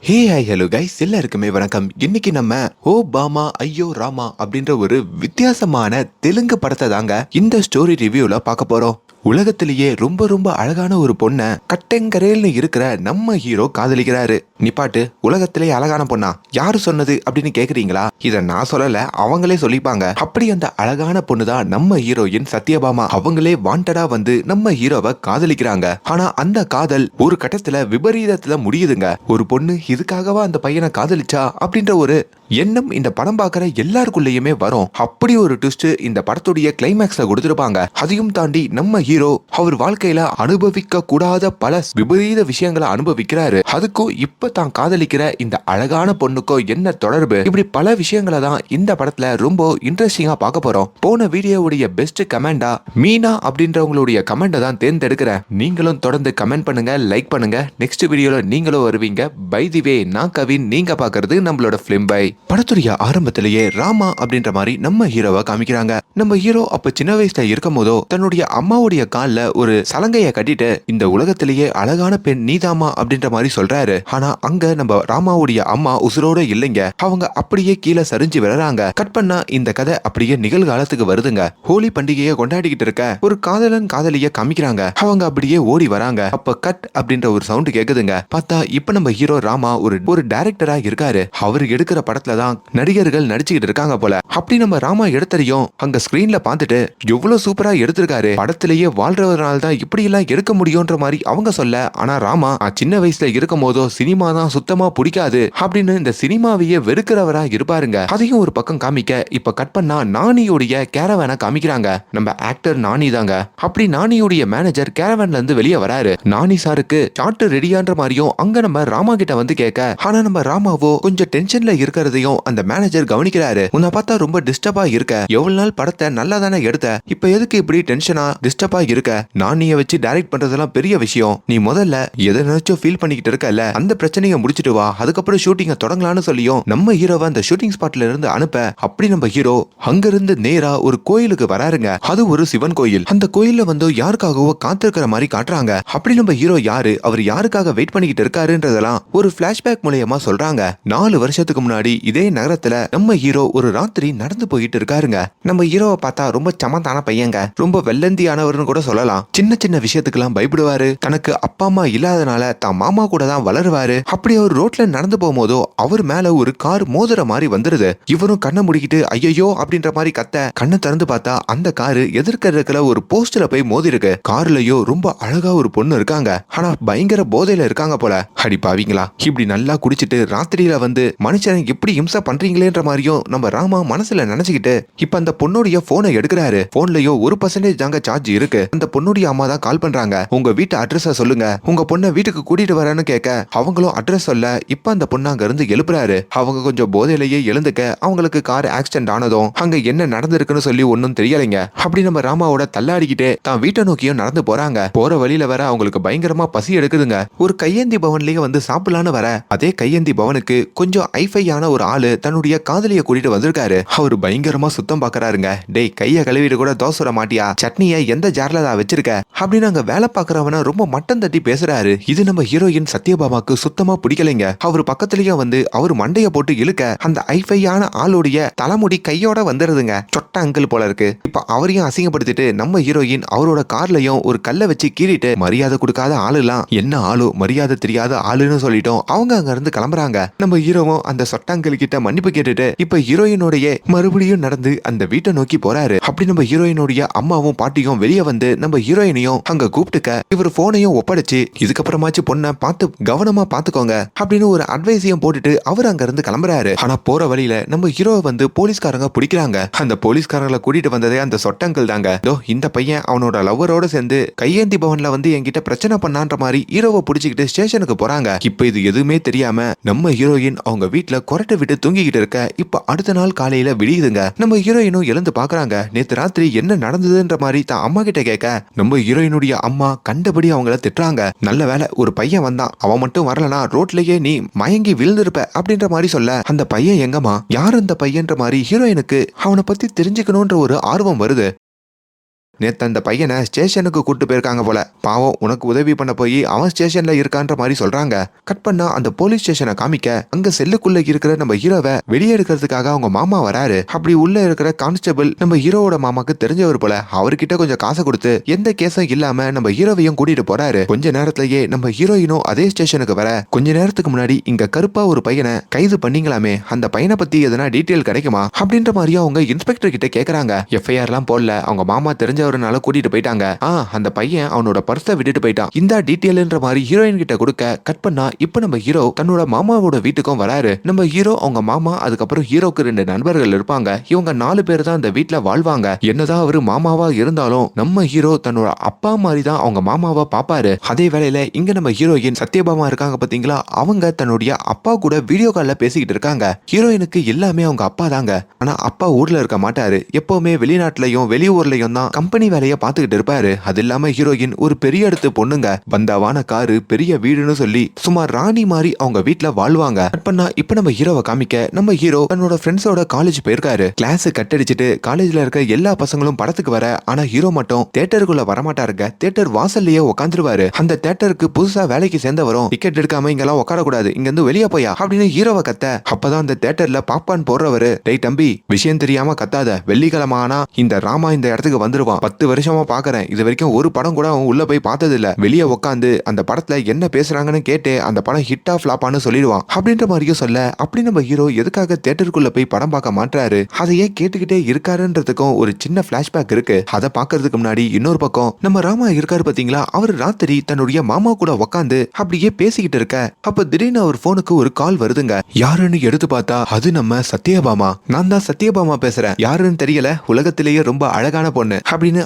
Hey hi hello guys, எல்லாருக்குமே வணக்கம். இன்னைக்கு நம்ம ஓ பாமா ஐயோ ராமா அப்படின்ற ஒரு வித்தியாசமான தெலுங்கு படத்தை தாங்க இந்த ஸ்டோரி ரிவ்யூல பார்க்க போறோம். உலகத்திலேயே ரொம்ப ரொம்ப அழகான ஒரு பொண்ண கட்டெங்கரேல்னு இருக்கிற நம்ம ஹீரோ காதலிக்கிறாரு. நிப்பாட்டு, உலகத்திலேயே அழகான பொண்ணா யாரு சொன்னது அப்படின்னு கேக்குறீங்களா? இத நான் சொல்லல, அவங்களே சொல்லிப்பாங்க. அப்படி அந்த அழகான பொண்ணு தான் நம்ம ஹீரோயின் சத்யபாமா. அவங்களே வாண்டடா வந்து நம்ம ஹீரோவை காதலிக்கிறாங்க. ஆனா அந்த காதல் ஒரு கட்டத்துல விபரீதத்துல முடியுதுங்க. ஒரு பொண்ணு இதுக்காகவா அந்த பையனை காதலிச்சா அப்படின்ற ஒரு எண்ணம் இந்த படம் பார்க்கிற எல்லாருக்குள்ளேயுமே வரும். அப்படி ஒரு ட்விஸ்ட் இந்த படத்துடைய கிளைமேக்ஸ்ல கொடுத்திருப்பாங்க. அதையும் தாண்டி நம்ம ஹீரோ அவர் வாழ்க்கையில அனுபவிக்க கூடாத பல விபரீத விஷயங்களை அனுபவிக்கிறாரு. அதுக்கும் இப்ப தான் காதலிக்கிற இந்த அழகான பொண்ணுக்கோ என்ன தொடர்பு, இப்படி பல விஷயங்களை தான் இந்த படத்துல ரொம்ப இன்ட்ரெஸ்டிங்கா பார்க்க போறோம். போன வீடியோவுடைய பெஸ்ட் கமெண்டா மீனா அப்படின்றவங்களுடைய கமெண்ட தான் தேர்ந்தெடுக்கிறேன். நீங்களும் தொடர்ந்து கமெண்ட் பண்ணுங்க, லைக் பண்ணுங்க. நெக்ஸ்ட் வீடியோல நீங்களும் வருவீங்க. பை தி வே, நான் கவின், நீங்க பாக்குறது நம்மளோட பிலிம் பை. படத்துடைய ஆரம்பத்திலேயே ராமா அப்படின்ற மாதிரி நம்ம ஹீரோவை காமிக்கிறாங்க. நம்ம ஹீரோ அப்ப சின்ன வயசுல இருக்கும் போதோ தன்னுடைய அம்மாவுடைய கால்ல ஒரு சலங்கைய கட்டிட்டு இந்த உலகத்திலேயே அழகான பெண் நீதாமா அப்படின்ற மாதிரி சொல்றாரு. ஆனா அங்க நம்ம ராமாவுடைய அம்மா உசுரோட இல்லைங்க. அவங்க அப்படியே கீழே சரிஞ்சு விழறாங்க. கட் பண்ணா இந்த கதை அப்படியே நிகழ்காலத்துக்கு வருதுங்க. ஹோலி பண்டிகையை கொண்டாடிக்கிட்டு இருக்க ஒரு காதலன் காதலிய காமிக்கிறாங்க. அவங்க அப்படியே ஓடி வராங்க. அப்ப கட் அப்படின்ற ஒரு சவுண்ட் கேக்குதுங்க. பார்த்தா இப்ப நம்ம ஹீரோ ராமா ஒரு டைரக்டரா இருக்காரு. அவரு எடுக்கிற படத்துல தான் நடிகர்கள் நடிச்சுக்கிட்டு இருக்காங்க போல. அப்படி நம்ம ராமா எடுத்தரையும் அங்க ஸ்கிரீன்ல பார்த்துட்டு எவ்வளவு சூப்பரா எடுத்திருக்காரு, படத்திலேயே வாழ்றவரால் தான் இப்படி எல்லாம் எடுக்க முடியும்ன்ற மாதிரி அவங்க சொல்ல. ஆனா ராமா சின்ன வயசுல இருக்கும் போதோ சினிமா தான் சுத்தமா பிடிக்காது அப்படின்னு இந்த சினிமாவையே வெறுக்கிறவரா இருப்பாருங்க. அதையும் ஒரு பக்கம் காமிக்க இப்ப கட் பண்ணா நானியுடைய கேரவான காமிக்கிறாங்க. நம்ம ஆக்டர் நானி தாங்க. அப்படி நானியுடைய மேனேஜர் கேரவான்ல இருந்து வெளியே வராரு. நானி சாருக்கு சார்ட் ரெடியான்ற மாதிரியும் அங்க நம்ம ராமா கிட்ட வந்து கேட்க, ஆனா நம்ம ராமாவோ கொஞ்சம் டென்ஷன்ல இருக்கிறதையும் அந்த மேனேஜர் கவனிக்கிறாரு. உன்னை பார்த்தா ரொம்ப டிஸ்டர்பா இருக்க, எவ்வளவு நாள் படத்தை நல்லா தானே எடுத்த, இப்ப எதுக்கு இப்படி டென்ஷனா டிஸ்டர்பா இருக்க? நானிய வச்சு டைரக்ட் பண்றதெல்லாம் பெரிய விஷயம். நீ முதல்ல எதை நினைச்சோ ஃபீல் பண்ணிக்கிட்டு இருக்கல, அந்த பிரச்சனையை முடிச்சிட்டு வா, அதுக்கப்புறம் ஷூட்டிங்க தொடங்கலாம்னு சொல்லியும் நம்ம ஹீரோவை அந்த ஷூட்டிங் ஸ்பாட்ல இருந்து அனுப்ப. அப்படி நம்ம ஹீரோ அங்கிருந்து நேரா ஒரு கோயிலுக்கு வராருங்க. அது ஒரு சிவன் கோயில். அந்த கோயில்ல வந்து யாருக்காகவோ காத்திருக்கிற மாதிரி காட்டுறாங்க. அப்படி நம்ம ஹீரோ யாரு, அவர் யாருக்காக வெயிட் பண்ணிக்கிட்டு இருக்காருன்றதெல்லாம் ஒரு பிளாஷ்பேக் மூலமா சொல்றாங்க. 4 வருஷத்துக்கு முன்னாடி இதே நகரத்துல நம்ம ஹீரோ ஒரு ராத்திரி நடந்து போயிட்டு இருக்காருங்க. நம்ம ஹீரோவை பார்த்தா ரொம்ப சமத்தான பையங்க, ரொம்ப வெள்ளந்தியானவர்னு கூட சொல்லலாம். சின்ன சின்ன விஷயத்துக்கெல்லாம் பயப்படுவாரு. தனக்கு அப்பா அம்மா இல்லாதனால தான் மாமா கூட தான் வளருவாரு. அப்படி அவர் ரோட்ல நடந்து போகும்போதோ அவர் மேல ஒரு கார் மோதுற மாதிரி வந்துருது. இவரும் கண்ணை முடிக்கிட்டு ஐயோ அப்படின்ற மாதிரி கத்த, கண்ணை திறந்து பார்த்தா அந்த காரு எதிர்க்க ஒரு போஸ்ட்ல போய் மோதி இருக்கு. கார்லயோ ரொம்ப அழகா ஒரு பொண்ணு இருக்காங்க. ஆனா பயங்கர போதையில இருக்காங்க போல. அடி பாவீங்களா, இப்படி நல்லா குடிச்சிட்டு ராத்திரியில வந்து மனுஷன் எப்படி இம்சை பண்றீங்களேன்ற மாதிரியும் நம்ம ராமா மனசுல நினைச்சுக்கிட்டு இப்ப அந்த பொண்ணுடைய போனை எடுக்கிறாரு. போன்லயோ 1% தாங்க சார்ஜ் இருக்கு. அந்த பொண்ணுடைய அம்மா தான் கால் பண்றாங்க. உங்க வீட்டு அட்ரஸ சொல்லுங்க, உங்க பொண்ணை வீட்டுக்கு கூட்டிட்டு வரேன்னு கேட்க அவங்களும் அட்ரஸ் சொல்ல. இப்ப அந்த பொண்ணு அங்க இருந்து எழுப்புறாரு. அவங்க கொஞ்சம் போதையிலேயே எழுந்துக்க அவங்களுக்கு கார் ஆக்சிடென்ட் ஆனதும் அங்க என்ன நடந்திருக்குன்னு சொல்லி ஒன்னும் தெரியலைங்க. அப்படி நம்ம ராமாவோட தள்ளாடிக்கிட்டே தான் வீட்டை நோக்கியும் நடந்து போறாங்க. போற வழியில வர அவங்களுக்கு பயங்கரமா பசி எடுக்குதுங்க. ஒரு கையேந்தி பவன்லயே வந்து சாப்பிடலான்னு வர அதே கையேந்தி பவனுக்கு கொஞ்சம் ஐஃபையான ஒரு ஆளு தன்னுடைய காதலிய கூட்டிட்டு வந்திருக்காரு. அவரு பயங்கரமா சுத்தம் பாக்குறாருங்க. டேய், கைய கழுவிட்டு கூட தோசை மாட்டியா, சட்னிய எந்த ஜார்ல தான் வச்சிருக்க அப்படின்னு அங்க வேலை பாக்குறவன ரொம்ப மட்டம் தட்டி பேசுறாரு. இது நம்ம ஹீரோயின் சத்யபாமாக்கு சுத்தமா பிடிக்கலைங்க. அவரு பக்கத்துலயே வந்து அவரு மண்டைய போட்டு இழுக்க அந்த ஐஃபையான ஆளுடைய தலைமுடி கையோட வந்துருதுங்க. சொட்ட அங்கிள் போல இருக்கு. இப்ப அவரையும் அசிங்கப்படுத்திட்டு நம்ம ஹீரோயின் அவரோட கார்லயும் ஒரு கல்லை வச்சு கீறிட்டு, மரியாதை கொடுக்காத ஆளுலாம் என்ன ஆளு, மரியாதை தெரியாத ஆளுன்னு சொல்லிட்டோம். அவங்க அங்க இருந்து கிளம்புறாங்க. நம்ம ஹீரோவும் அந்த சொட்டாங்கல் கிட்ட மன்னிப்பு கேட்டுட்டு இப்ப ஹீரோயினோடைய மறுபடியும் நடந்து அந்த வீட்டை நோக்கி போறாரு. அப்படி நம்ம ஹீரோயினுடைய அம்மாவும் பாட்டியும் வெளியே வந்து நம்ம ஹீரோயினையும் அங்க கூப்பிட்டுக்க இவர் போனையும் ஒப்படைச்சு இதுக்கப்புறமாச்சு பொண்ணை பார்த்து கவனமா பாத்துக்கோங்க அப்படின்னு ஒரு அட்வைஸையும் போட்டுட்டு அவர் அங்க இருந்து கிளம்புறாரு. ஆனா போற வழியில நம்ம ஹீரோவை வந்து போலீஸ்காரங்க பிடிக்கிறாங்க. அந்த போலீஸ்காரங்களை கூட்டிட்டு வந்ததே அந்த சொட்டங்கள் தாங்க. இந்த பையன் அவனோட லவ்வரோட சேர்ந்து கையேந்தி பவன்ல வந்து என்கிட்ட பிரச்சனை பண்ணான்ற மாதிரி ஹீரோவை பிடிச்சிக்கிட்டு ஸ்டேஷனுக்கு போறாங்க. இப்ப இது எதுவுமே தெரியாம நம்ம ஹீரோயின் அவங்க வீட்டுல கொரட்டை விட்டு தூங்கிக்கிட்டு இருக்க. இப்ப அடுத்த நாள் காலையில விடியுதுங்க. நம்ம ஹீரோயினும் எழுந்து பாக்குறாங்க. நேத்து ராத்திரி என்ன நடந்ததுன்ற மாதிரி தான் அம்மா கிட்ட கேட்க நம்ம ஹீரோயினுடைய அம்மா கண்டபடி அவங்கள திட்டுறாங்க. நல்ல வேலை ஒரு பையன் வந்தான், அவன் மட்டும் வரலனா ரோட்லயே நீ மயங்கி விழுந்திருப்ப அப்படின்ற மாதிரி சொல்ல, அந்த பையன் எங்கம்மா, யார் அந்த பையன்ற மாதிரி ஹீரோயினுக்கு அவனை பத்தி தெரிஞ்சுக்கணும்ன்ற ஒரு ஆர்வம் வருது. நேத்து அந்த பையனை ஸ்டேஷனுக்கு கூட்டு போயிருக்காங்க போல. பாவம் உனக்கு உதவி பண்ண போய் அவன் ஸ்டேஷன்ல இருக்கான்ற மாதிரி சொல்றாங்க. கட் பண்ணா அந்த போலீஸ் ஸ்டேஷனை காமிக்க அங்க செல்லுக்குள்ள இருக்கிற நம்ம ஹீரோவை வெளியே எடுக்கிறதுக்காக அவங்க மாமா வராரு. அப்படி உள்ள இருக்கிற கான்ஸ்டபிள் நம்ம ஹீரோவோட மாமாக்கு தெரிஞ்சவர் போல. அவர்கிட்ட கொஞ்சம் காசை கொடுத்து எந்த கேஸும் இல்லாம நம்ம ஹீரோவையும் கூட்டிட்டு போறாரு. கொஞ்ச நேரத்திலேயே நம்ம ஹீரோயினும் அதே ஸ்டேஷனுக்கு வர கொஞ்ச நேரத்துக்கு முன்னாடி இங்க கருப்பா ஒரு பையனை கைது பண்ணீங்களாமே, அந்த பையனை பத்தி எதனா டீட்டெயில் கிடைக்குமா அப்படின்ற மாதிரியும் அவங்க இன்ஸ்பெக்டர் கிட்ட கேக்குறாங்க. எஃப்ஐஆர் எல்லாம் போடல, அவங்க மாமா தெரிஞ்சவரனால கூட்டிட்டு போயிட்டாங்க. அந்த பையன் அவனோட பர்ஸை விட்டுட்டு போயிட்டான், இந்த டீட்டெயில்ன்ற மாதிரி ஹீரோயின் கிட்ட கொடுக்க கட் பண்ணா இப்ப நம்ம ஹீரோ தன்னோட மாமாவோட வீட்டுக்கும் வராரு. நம்ம ஹீரோ அவங்க மாமா அதுக்கப்புறம் ஹீரோக்கு 2 நண்பர்கள் இருப்பாங்க. இவங்க 4 பேர் தான் அந்த வீட்டுல வாழ்வாங்க. என்னதான் அவரு மாமாவா இருந்தாலும் நம்ம ஹீரோ தன்னோட அப்பா மாதிரி தான் அவங்க மாமாவா பாப்பாரு. அதே வேளையில இங்க நம்ம ஹீரோயின் சத்யபாமா இருக்காங்க பாத்தீங்களா, அவங்க தன்னுடைய அப்பா கூட வீடியோ கால்ல பேசிக்கிட்டு இருக்காங்க. ஹீரோயினுக்கு எல்லாமே அவங்க அப்பா தாங்க. ஆனா அப்பா ஊர்ல இருக்க மாட்டாரு, எப்பவுமே வெளிநாட்டுலயும் வெளியூர்லயும் தான் கம்பெனி வேலையை பார்த்துக்கிட்டு இருப்பாரு. அது இல்லாம ஹீரோயின் ஒரு பெரிய இடத்து பொண்ணுங்க, பந்தாவான காரு பெரிய வீடுன்னு சொல்லி சும்மா ராணி மாதிரி அவங்க வீட்டுல வாழ்வாங்க. இப்ப நம்ம ஹீரோவை காமிக்க நம்ம ஹீரோ தன்னோட ஃப்ரெண்ட்ஸோட காலேஜ் போயிருக்காரு. கிளாஸ் கட்டடிச்சிட்டு காலேஜ்ல இருக்க எல்லா பசங்களும் படத்துக்கு வர, ஆனா ஹீரோ மட்டும் தியேட்டருக்குள்ள வரமாட்டாருங்க. தியேட்டர் வாசல்லையே உட்காந்துருவாரு. அந்த தியேட்டருக்கு புதுசா வேலைக்கு சேர்ந்தவரும் டிக்கெட் எடுக்காம இங்கெல்லாம் உட்காரக்கூடாது, இங்க இருந்து வெளியே போயா அப்படின்னு ஹீரோவை கத்த, அப்பதான் அந்த தியேட்டர்ல பாப்கார்ன் போடுறவரு, டேய் தம்பி விஷயம் தெரியாம கத்தாத, வெள்ளிக்கிழமை ஆனா இந்த ராமா இந்த இடத்துக்கு வந்துருவான், 10 வருஷமா பாக்குறேன், இது வரைக்கும் ஒரு படம் கூட அவன் உள்ள போய் பார்த்தது இல்ல, வெளியே உட்காந்து அந்த படத்துல என்ன பேசுறாங்கன்னு கேட்டு அந்த படம் ஹிட்டா ஃபிளாப்பான்னு சொல்லிடுவான் அப்படின்ற மாதிரியும் சொல்ல, அப்படி நம்ம ஹீரோ எதுக்காக தியேட்டருக்குள்ள போய் படம் பார்க்க மாட்டாரு, அதையே கேட்டுக்கிட்டே இருக்காருன்றதுக்கும் ஒரு சின்ன பிளாஷ்பேக் இருக்கு. அதை பாக்குறதுக்கு முன்னாடி இன்னொரு பக்கம் நம்ம ராமா இருக்காரு பாத்தீங்களா, அவர் ராத்திரி தன்னுடைய மாமா கூட உட்காந்து அப்படியே பேசிக்கிட்டு இருக்க, அப்ப திடீர்னு அவர் போனுக்கு ஒரு கால் வருதுங்க. யாருன்னு எடுத்து பார்த்தா அது நம்ம சத்யபாமா. நான் தான் சத்யபாமா பேசுறேன், யாருன்னு தெரியல, உலகத்திலேயே ரொம்ப அழகான பொண்ணு அப்படின்னு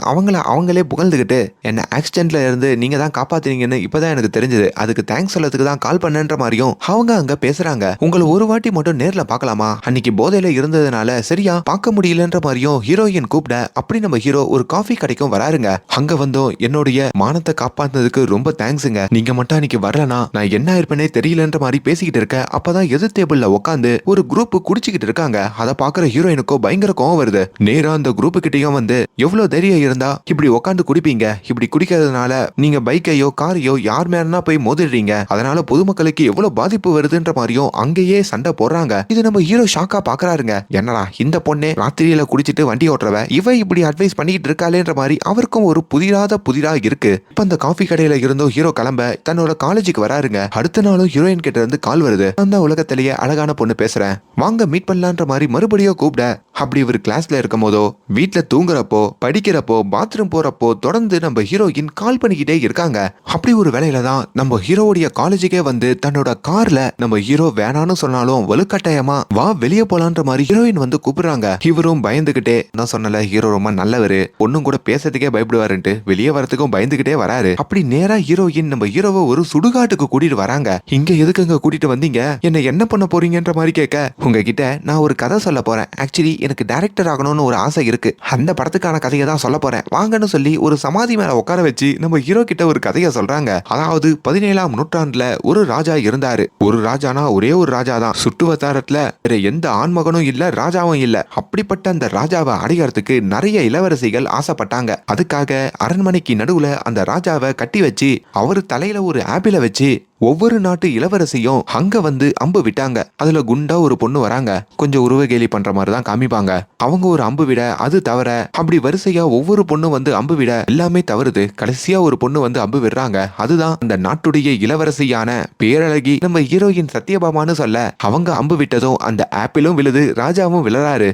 அவங்களே புகழ்ந்துகிட்டு, என்ன ஆக்சிடென்ட்ல இருந்து நீங்க தான் காப்பாத்துனீங்கன்னு இப்பதான் எனக்கு தெரிஞ்சது, அதுக்கு தேங்க்ஸ் சொல்லதுக்கு தான் கால் பண்ணன்ற மாதிரியும் அவங்க அங்க பேசுறாங்க. உங்களை ஒரு வாட்டி மட்டும் நேர்ல பார்க்கலாமா, அன்னைக்கு போதையில இருந்ததுனால சரியா பார்க்க முடியலன்ற மாதிரியும் ஹீரோயின் கூப்பிட, அப்படி நம்ம ஹீரோ ஒரு காஃபி கடைக்கும் வராருங்க. அங்க வந்தும் என்னுடைய மானத்தை காப்பாத்தினதுக்கு ரொம்ப தேங்க்ஸுங்க, நீங்க மட்டும் அன்னைக்கு வரலனா நான் என்ன இருப்பேனே தெரியலன்ற மாதிரி பேசிக்கிட்டு இருக்க, அப்பதான் எதிர் டேபிள்ல உட்காந்து ஒரு குரூப் குடிச்சுக்கிட்டு இருக்காங்க. அதை பாக்குற ஹீரோயினுக்கோ பயங்கர கோவம் வருது. நேரா அந்த குரூப் கிட்டையும் வந்து, எவ்வளவு தைரியம் இருந்தா இப்படி உட்காந்து குடிப்பீங்க, இப்படி குடிக்கிறதுனால நீங்க பைக்கையோ காரையோ யார் மேலனா போய் மோதிடுறீங்க, அதனால பொதுமக்களுக்கு எவ்வளவு பாதிப்பு வருதுன்ற மாதிரியும் அங்கேயே சண்டை போடுறாங்க. இது நம்ம ஹீரோ ஷாக்கா பாக்குறாருங்க. என்னடா இந்த பொண்ணே ராத்திரியில குடிச்சிட்டு வண்டி ஓட்டுறவ இவ இப்படி அட்வைஸ் பண்ணிட்டு இருக்காளேன்ற மாதிரி அவருக்கும் ஒரு புதிரா இருக்கு. இப்ப அந்த காஃபி கடையில இருந்தும் ஹீரோ கிளம்ப தன்னோட காலேஜுக்கு வராருங்க. அடுத்த நாளும் ஹீரோயின் கிட்ட இருந்து கால் வருது, அந்த உலகத்திலேயே அழகான பொண்ணு பேசுறேன், வாங்க மீட் பண்ணலான்ற மாதிரி மறுபடியும் கூப்பிட, அப்படி இவர் கிளாஸ்ல இருக்கும் போதோ வீட்டுல தூங்குறப்போ படிக்கிறப்போ பாத்ரூம் போறப்போ தொடர்ந்து நம்ம ஹீரோயின் கால் பண்ணிக்கிட்டே இருக்காங்க. அப்படி ஒரு வேலையில தான் நம்ம ஹீரோவுடைய காலேஜுக்கே வந்து தன்னோட கார்ல நம்ம ஹீரோ வேணான்னு சொன்னாலும் வலுக்கட்டாயமா வா வெளியே போலான்ற மாதிரி ஹீரோயின் வந்து கூப்பிடுறாங்க. இவரும் பயந்துகிட்டே, நான் சொன்னல ஹீரோ ரொம்ப நல்லவரு, ஒன்னும் கூட பேசுறதுக்கே பயப்படுவாருன்ட்டு வெளியே வரதுக்கும் பயந்துகிட்டே வராரு. அப்படி நேரா ஹீரோயின் நம்ம ஹீரோவை ஒரு சுடுகாட்டுக்கு கூட்டிட்டு வராங்க. இங்க எதுக்குங்க கூட்டிட்டு வந்தீங்க, என்ன பண்ண போறீங்கன்ற மாதிரி கேட்க, உங்ககிட்ட நான் ஒரு கதை சொல்ல போறேன், ஆக்சுவலி எனக்கு டைரக்டர் ஆகணும்னு ஒரு ஆசை இருக்கு, அந்த படத்துக்கான கதையை தான் சொல்ல போறேன் வாங்கன்னு சொல்லி ஒரு சமாதி மேல உட்கார வச்சு நம்ம ஹீரோ கிட்ட ஒரு கதையை சொல்றாங்க. அதாவது 17ஆம் நூற்றாண்டுல ஒரு ராஜா இருந்தாரு. ஒரு ராஜானா ஒரே ஒரு ராஜா தான், சுட்டு வட்டாரத்துல வேற எந்த ஆண்மகனும் இல்ல ராஜாவும் இல்ல. அப்படிப்பட்ட அந்த ராஜாவை அடையறதுக்கு நிறைய இளவரசிகள் ஆசைப்பட்டாங்க. அதுக்காக அரண்மனைக்கு நடுவுல அந்த ராஜாவை கட்டி வச்சு அவரு தலையில ஒரு ஆப்பிள வச்சு ஒவ்வொரு நாட்டு இளவரசியும் அங்க வந்து அம்பு விட்டாங்க. அதுல குண்டா ஒரு பொண்ணு வராங்க, கொஞ்சம் உருவகேலி பண்ற மாதிரி தான் காமிப்பாங்க. அவங்க ஒரு அம்பு விட அது தவிர அப்படி வரிசையா ஒவ்வொரு பொண்ணு வந்து அம்பு விட எல்லாமே தவறுது. கடைசியா ஒரு பொண்ணு வந்து அம்பு விடுறாங்க, அதுதான் அந்த நாட்டுடைய இளவரசியான பேரழகி நம்ம ஹீரோயின் சத்யபாமான்னு சொல்ல, அவங்க அம்பு விட்டதும் அந்த ஆப்பிளும் விழுது, ராஜாவும் விழறாரு.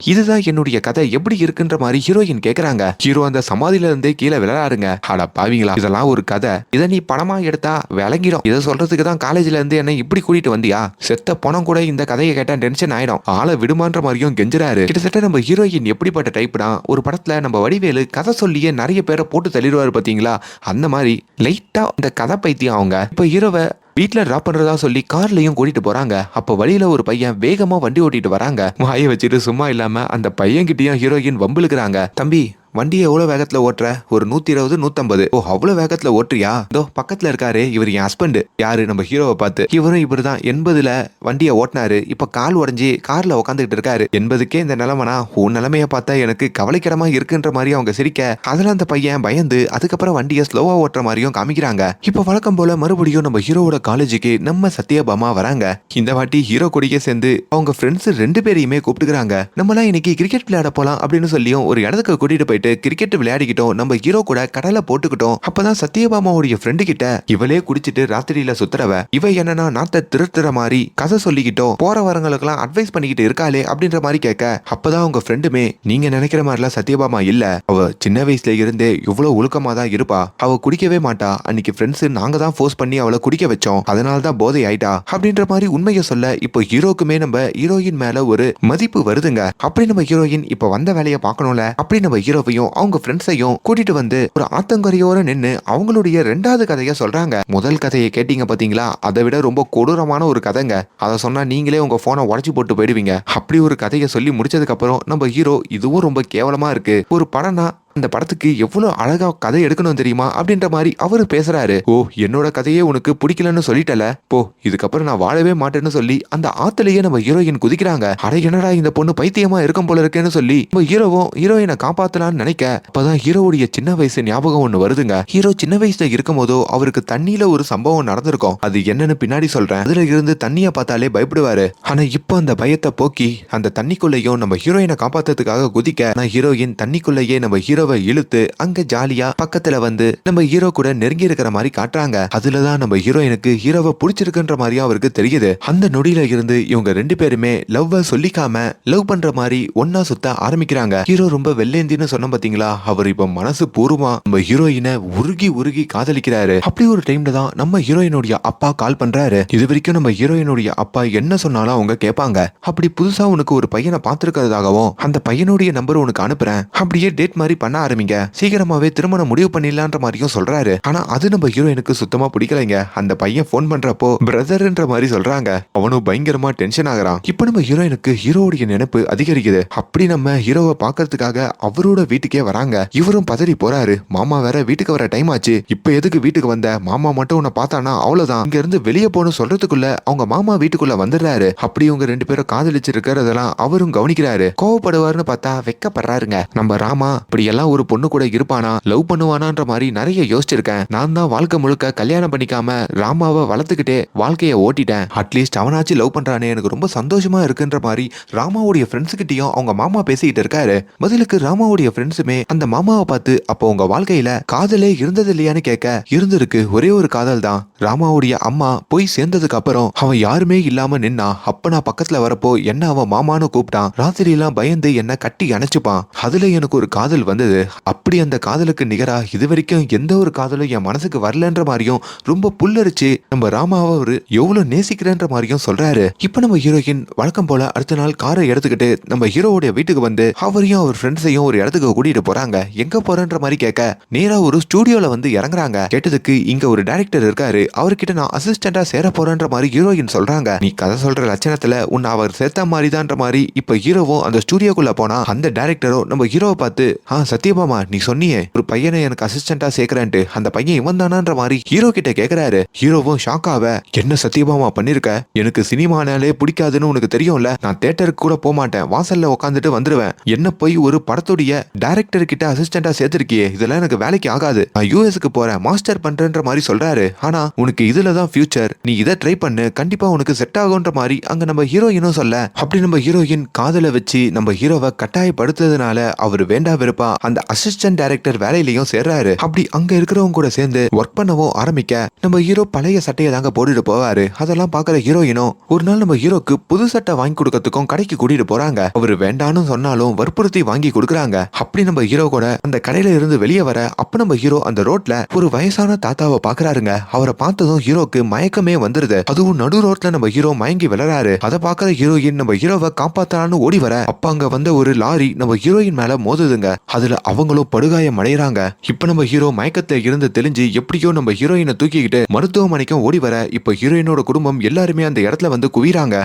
இதுதான் என்னுடைய கதை எப்படி இருக்குன்ற மாதிரி ஹீரோயின் கேக்குறாங்க. ஹீரோ அந்த சமாதியில இருந்தே கீழே விளையாடுங்க. அட பாவீங்களா, இதெல்லாம் ஒரு கதை, இதை நீ பணமா எடுத்தா விளங்கிடும், இதை சொல்றதுக்கு தான் காலேஜ்ல இருந்து என்ன இப்படி கூட்டிட்டு வந்தியா, செத்த பணம் கூட இந்த கதையை கேட்டா டென்ஷன் ஆயிடும், ஆளை விடுமான்ற மாதிரியும் கெஞ்சுறாரு. கிட்டத்தட்ட நம்ம ஹீரோயின் எப்படிப்பட்ட டைப்னா, ஒரு படத்துல நம்ம வடிவேலு கதை சொல்லியே நிறைய பேரை போட்டு தள்ளிடுவாரு பாத்தீங்களா, அந்த மாதிரி லைட்டா இந்த கதை பைத்தியம் அவங்க. இப்ப ஹீரோவை வீட்டுல டிராப் பண்றதா சொல்லி கார்லயும் கூட்டிட்டு போறாங்க. அப்ப வழியில ஒரு பையன் வேகமா வண்டி ஓட்டிட்டு வராங்க. வாயை வச்சுட்டு சும்மா இல்லாம அந்த பையன் கிட்டயும் ஹீரோயின் வம்பிழுக்கிறாங்க. தம்பி வண்டியை எவ்வளவு வேகத்துல ஓட்டுற? ஒரு 120 150. ஓ அவ்வளவு வேகத்துல ஓட்டுறியா? இதோ பக்கத்துல இருக்காரு இவர் என் ஹஸ்பண்ட். யாரு? நம்ம ஹீரோவை பார்த்து. இவரும் இப்படிதான் 80ல வண்டியை ஓட்டினாரு. இப்ப கால் உடைஞ்சி கார்ல உட்காந்துட்டு இருக்காரு. 80க்கே இந்த நிலைமைனா உன் நிலைமைய பார்த்தா எனக்கு கவலைக்கிடமா இருக்குன்ற மாதிரி அவங்க சிரிக்க, அதுல அந்த பையன் பயந்து அதுக்கப்புறம் வண்டியை ஸ்லோவா ஓட்டுற மாதிரியும் காமிக்கிறாங்க. இப்ப வழக்கம் போல மறுபடியும் நம்ம ஹீரோவோட காலேஜுக்கு நம்ம சத்யபாமா வராங்க. இந்த வாட்டி ஹீரோ கூடயே சேர்ந்து அவங்க ஃப்ரெண்ட்ஸ் 2 பேரையுமே கூப்பிட்டுக்கிறாங்க. நம்மளாம் இன்னைக்கு கிரிக்கெட் விளையாட போலாம் அப்படின்னு சொல்லியும் ஒரு இடத்துக்கு கூட்டிட்டு போயிட்டு கிரிக்கெட் விளையாடிக்கிட்டோம். நம்ம ஹீரோ கூட கடலை போட்டுக்கிட்டோம். அப்பதான் சத்யபாமாவுடைய ஃப்ரெண்டு கிட்ட இவளே குடிச்சிட்டு ராத்திரியில சுத்துறவ, இவ என்னன்னா நாட்டை திருத்துற மாதிரி கதை சொல்லிக்கிட்டோம் போற வரங்களுக்கெல்லாம் அட்வைஸ் பண்ணிக்கிட்டு இருக்காளே அப்படின்ற மாதிரி கேட்க, அப்பதான் அவங்க ஃப்ரெண்டுமே நீங்க நினைக்கிற மாதிரிலாம் சத்யபாமா இல்ல, அவ சின்ன வயசுல இருந்தே இவ்வளவு ஒழுக்கமா தான் இருப்பா, அவ குடிக்கவே மாட்டா, அன்னைக்கு ஃப்ரெண்ட்ஸ் நாங்க தான் ஃபோர்ஸ் பண்ணி அவளை குடிக்க வச்சோம், அதனால தான் போதை ஆயிட்டா அப்படின்ற மாதிரி உண்மையை சொல்ல, இப்போ ஹீரோக்குமே நம்ம ஹீரோயின் மேல ஒரு மதிப்பு வருதுங்க. அப்படி நம்ம ஹீரோயின் இப்ப வந்த வேலையை பார்க்கணும்ல, அப்படி நம்ம ஹீரோவையும் அவங்க ஃப்ரெண்ட்ஸையும் கூட்டிட்டு வந்து ஒரு ஆத்தங்கரையோர நின்னு அவங்களுடைய 2வது கதையை சொல்றாங்க. முதல் கதையை கேட்டீங்க பாத்தீங்களா, அதை விட ரொம்ப கொடூரமான ஒரு கதைங்க. அதை சொன்னா நீங்களே உங்க போனை உடைச்சு போட்டு போயிடுவீங்க. அப்படி ஒரு கதையை சொல்லி முடிச்சதுக்கு அப்புறம் நம்ம ஹீரோ இதுவும் ரொம்ப கேவலமா இருக்கு, ஒரு படம்னா அந்த படத்துக்கு எவ்வளவு அழகா கதை எடுக்கணும் தெரியுமா அப்படின்ற மாதிரி அவரு பேசுறாரு. ஓ என்னோட கதையே உனக்கு பிடிக்கலன்னு சொல்லிட்டல, போ இதுக்கப்புறம் நான் வாழவே மாட்டேன்னு சொல்லி அந்த ஆத்துலயே நம்ம ஹீரோயின் குதிக்கிறாங்க. அட என்னடா இந்த பொண்ணு பைத்தியமா இருக்கும் போல இருக்கேன்னு சொல்லி நம்ம ஹீரோவும் ஹீரோயினை காப்பாத்தலாம்னு நினைக்க, அப்பதான் ஹீரோவுடைய சின்ன வயசு ஞாபகம் ஒண்ணு வருதுங்க. ஹீரோ சின்ன வயசுல இருக்கும் போதோ அவருக்கு தண்ணியில ஒரு சம்பவம் நடந்திருக்கும், அது என்னன்னு பின்னாடி சொல்றேன். அதுல இருந்து தண்ணிய பார்த்தாலே பயப்படுவாரு. ஆனா இப்ப அந்த பயத்தை போக்கி அந்த தண்ணிக்குள்ளேயும் நம்ம ஹீரோயினை காப்பாத்துறதுக்காக குதிக்க, நான் ஹீரோயின் தண்ணிக்குள்ளேயே நம்ம ஹீரோ இழுத்து அங்க ஜாலியா பக்கத்துல வந்து நம்ம ஹீரோ கூட நெருங்கி இருக்கிற மாதிரி காட்டுறாங்க. அதுலதான் நம்ம ஹீரோயினுக்கு ஹீரோவை பிடிச்சிருக்குன்ற மாதிரியும் அவருக்கு தெரியுது. அந்த நொடியில இருந்து இவங்க 2 பேருமே லவ்வ சொல்லிக்காம லவ் பண்ற மாதிரி ஒன்னா சுத்த ஆரம்பிக்கிறாங்க. ஹீரோ ரொம்ப வெள்ளேந்தின்னு சொன்ன பாத்தீங்களா, அவர் இப்ப மனசு பூர்வமா நம்ம ஹீரோயினை உருகி உருகி காதலிக்கிறாரு. அப்படி ஒரு டைம்ல தான் நம்ம ஹீரோயினுடைய அப்பா கால் பண்றாரு. இது வரைக்கும் நம்ம ஹீரோயினுடைய அப்பா என்ன சொன்னாலும் அவங்க கேட்பாங்க. அப்படி புதுசா உனக்கு ஒரு பையனை பார்த்திருக்கிறதாகவும் அந்த பையனுடைய நம்பர் உனக்கு அனுப்புறேன், அப்படியே டேட் மாதிரி பண்ண ஆரம்பிங்க, சீக்கிரமாவே திருமணம் முடிவு பண்ணிடலான்ற மாதிரியும் சொல்றாரு. ஆனா அது நம்ம ஹீரோயினுக்கு சுத்தமா பிடிக்கலைங்க. அந்த பையன் போன் பண்றப்போ பிரதர்ன்ற மாதிரி சொல்றாங்க. அவனும் பயங்கரமா டென்ஷன் ஆகுறான். இப்ப நம்ம ஹீரோயினுக்கு ஹீரோவுடைய நினைப்பு அதிகரிக்குது. அப்படி நம்ம ஹீரோவை பாக்கிறதுக்காக அவரோட வீட்டுக்கே வராங்க. இவரும் பதறி போறாரு. மாமா வேற வீட்டுக்கு வர டைம் ஆச்சு, இப்ப எதுக்கு வீட்டுக்கு வந்த, மாமா மட்டும் உன்னை பார்த்தானா அவ்வளவுதான், இங்க இருந்து வெளியே போன்னு சொல்றதுக்குள்ள அவங்க மாமா வீட்டுக்குள்ள வந்துடுறாரு. அப்படி இவங்க 2 பேரும் காதலிச்சு இருக்கிறதெல்லாம் அவரும் கவனிக்கிறாரு. கோவப்படுவாருன்னு பார்த்தா வெக்கப்படுறாருங்க. நம்ம ராமா இப்படி எல்லாம் ஒரு பொண்ணு கூட இருப்பானா, லவ் பண்ணுவானான்ற மாதிரி நிறைய யோசிச்சிருக்கேன். நான் தான் வாழ்க்கை முழுக்க கல்யாணம் பண்ணிக்காம ராமாவை வளர்த்துக்கிட்டே வாழ்க்கைய ஓட்டிட்டேன். அட்லீஸ்ட் அவனாச்சு லவ் பண்றானே, எனக்கு ரொம்ப சந்தோஷமா இருக்குன்ற மாதிரி ராமாவுடைய ஃப்ரெண்ட்ஸ் கிட்டயும் அவங்க மாமா பேசிக்கிட்டு இருக்காரு. பதிலுக்கு ராமாவுடைய ஃப்ரெண்ட்ஸுமே அந்த மாமாவை பார்த்து அப்போ உங்க வாழ்க்கையில காதலே இருந்தது இல்லையான்னு கேட்க, இருந்திருக்கு, ஒரே ஒரு காதல் தான். ராமாவுடைய அம்மா போய் சேர்ந்ததுக்கு அப்புறம் அவன் யாருமே இல்லாம நின்னா, அப்ப நான் பக்கத்துல வரப்போ என்ன அவன் மாமான்னு கூப்பிட்டான். ராத்திரி எல்லாம் பயந்து என்ன கட்டி அணைச்சுப்பான். அதுல எனக்கு ஒரு காதல் வந்தது. அப்படி அந்த காதலுக்கு நிகரா இது வரைக்கும் எந்த ஒரு காதலும் என் மனசுக்கு வரலன்ற மாதிரியும் ரொம்ப புல்லரிச்சு நம்ம ராமாவை ஒரு எவ்வளவு நேசிக்கிறேன்ற மாதிரியும் சொல்றாரு. இப்ப நம்ம ஹீரோயின் வழக்கம் போல அடுத்த நாள் காரை எடுத்துக்கிட்டு நம்ம ஹீரோவுடைய வீட்டுக்கு வந்து அவரையும் அவர் ஃப்ரெண்ட்ஸையும் ஒரு இடத்துக்கு கூட்டிட்டு போறாங்க. எங்க போறன்ற மாதிரி கேட்க, நேரா ஒரு ஸ்டூடியோல வந்து இறங்குறாங்க. கேட்டதுக்கு இங்க ஒரு டைரக்டர் இருக்காரு, அவர்கிட்ட நான் அசிஸ்டண்டா சேர போறேன்ற மாதிரி ஹீரோயின் சொல்றாங்க. நீ கதை சொல்ற லட்சணத்துல உன்னை அவர் சேர்த்த மாதிரிதான்ற மாதிரி இப்ப ஹீரோவும் அந்த ஸ்டூடியோக்குள்ள போனா அந்த டைரக்டரும் நம்ம ஹீரோவை பார்த்து, சத்யபாமா நீ சொன்னியே ஒரு பையனை எனக்கு அசிஸ்டண்டா சேர்க்கிறேன்ட்டு, அந்த பையன் இவன் தானான்ற மாதிரி ஹீரோ கிட்ட கேக்குறாரு. ஹீரோவும் ஷாக் ஆவ, என்ன சத்யபாமா பண்ணிருக்க, எனக்கு சினிமானாலே பிடிக்காதுன்னு உனக்கு தெரியும்ல, நான் தியேட்டருக்கு கூட போக மாட்டேன், வாசல்ல உட்காந்துட்டு வந்துருவேன், என்ன போய் ஒரு படத்துடைய டைரக்டர் கிட்ட அசிஸ்டண்டா சேர்த்திருக்கியே, இதெல்லாம் எனக்கு வேலைக்கு ஆகாது, நான் யூஎஸ்க்கு போறேன் மாஸ்டர் பண்றேன்ற மாதிரி சொல்றாரு. ஆனா உனக்கு இதுலதான் ஃபியூச்சர், நீ இதை ட்ரை பண்ணு, கண்டிப்பா உனக்கு செட் ஆகுன்ற மாதிரி அங்க நம்ம ஹீரோயினும் சொல்ல, அப்படி நம்ம ஹீரோயின் காதலை வச்சு நம்ம ஹீரோவை கட்டாயப்படுத்துறதுனால அவர் வேண்டா வெறுப்பா அந்த அசிஸ்டன்ட் டைரக்டர் வேலையிலயும் சேர்றாரு. அப்படி அங்க இருக்கிறவங்க கூட சேர்ந்து ஒர்க் பண்ணவும் ஆரம்பிக்க, நம்ம ஹீரோ பழைய சட்டையை தாங்க போட்டுட்டு போவாரு. அதெல்லாம் பாக்குற ஹீரோயினும் ஒரு நாள் நம்ம ஹீரோக்கு புது சட்டை வாங்கி கொடுக்கறதுக்கும் கடைக்கு கூட்டிட்டு போறாங்க. அவரு வேண்டான்னு சொன்னாலும் வற்புறுத்தி வாங்கி கொடுக்குறாங்க. அப்படி நம்ம ஹீரோ கூட அந்த கடையில இருந்து வெளியே வர, அப்ப நம்ம ஹீரோ அந்த ரோட்ல ஒரு வயசான தாத்தாவை பாக்குறாருங்க. அவரை பார்த்ததும் ஹீரோக்கு மயக்கமே வந்துருது. அதுவும் நடு ரோட்ல நம்ம ஹீரோ மயங்கி விளறாரு. அதை பாக்குற ஹீரோயின் நம்ம ஹீரோவை காப்பாத்தலான்னு ஓடி வர, அப்ப அங்க வந்த ஒரு லாரி நம்ம ஹீரோயின் மேல மோதுதுங்க. அதுல அவங்களும் படுகாயம் அடைகிறாங்க. இப்ப நம்ம ஹீரோ மயக்கத்தை இருந்து தெளிஞ்சு எப்படியோ நம்ம ஹீரோயினை தூக்கிக்கிட்டு மருத்துவமனைக்கும் ஓடி வர, இப்ப ஹீரோயினோட குடும்பம் எல்லாருமே அந்த இடத்துல வந்து குவிறாங்க.